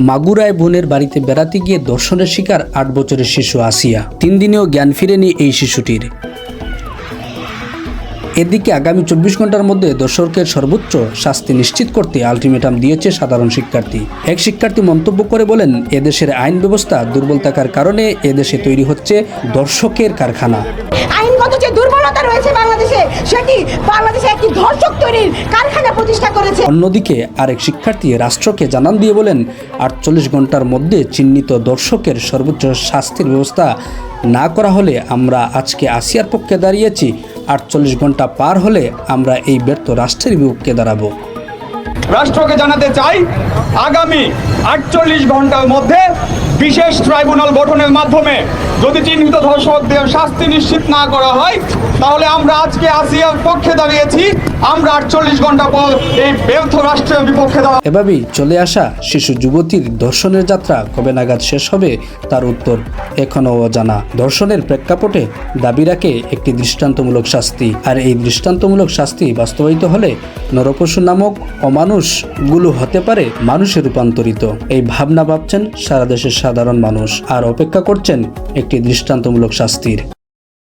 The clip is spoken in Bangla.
মাগুরায় বোনের বাড়িতে বেড়াতে গিয়ে ধর্ষণের শিকার 8 বছরের শিশু আসিয়া। 3 দিনেও জ্ঞান ফিরেনি এই শিশুটির। এদিকে আগামী 24 ঘন্টার মধ্যে দর্শকের সর্বোচ্চ শাস্তি নিশ্চিত করতে আলটিমেটাম দিয়েছে সাধারণ শিক্ষার্থী। এক শিক্ষার্থী মন্তব্য করে বলেন, এদেশের আইন ব্যবস্থা দুর্বল থাকার কারণে এদেশে তৈরি হচ্ছে দর্শকের কারখানা। আইনগত যে দুর্বলতা রয়েছে বাংলাদেশে, সেটি বাংলাদেশে একটি ধর্ষক তৈরির কারখানা প্রতিষ্ঠা করেছে। অন্যদিকে আরেক শিক্ষার্থী রাষ্ট্রকে জানান দিয়ে বলেন, 48 ঘন্টার মধ্যে চিহ্নিত দর্শকের সর্বোচ্চ শাস্তির ব্যবস্থা না করা হলে আমরা আজকে আসিয়ার পক্ষে দাঁড়িয়েছি, 48 ঘন্টা পার হলে আমরা এই ব্যর্থ রাষ্ট্রের বিপক্ষে দাঁড়াবো। রাষ্ট্রকে জানাতে চাই, আগামী 48 ঘন্টার মধ্যে বিশেষ ট্রাইব্যুনাল গঠনের মাধ্যমে যদি চিহ্নিত ধর্ষকদের শাস্তি নিশ্চিত না করা হয়, তাহলে আমরা আজকে আসিয়ার পক্ষে দাঁড়িয়েছি, আমরা 48 ঘন্টা পর এই ব্যর্থ রাষ্ট্রের বিপক্ষে দাঁড়াবো। এভাবেই চলে আসা শিশু যুবতীর ধর্ষণের যাত্রা কবে নাগাদ শেষ হবে তার উত্তর এখনও অজানা। ধর্ষণের প্রেক্ষাপটে দাবি রাখে একটি দৃষ্টান্তমূলক শাস্তি, আর এই দৃষ্টান্তমূলক শাস্তি বাস্তবায়িত হলে নরপশু নামক অমানুষগুলো হতে পারে মানুষে রূপান্তরিত। এই ভাবনা ভাবছেন সারা দেশের সাধারণ মানুষ, আর অপেক্ষা করছেন একটি দৃষ্টান্তমূলক শাস্তির।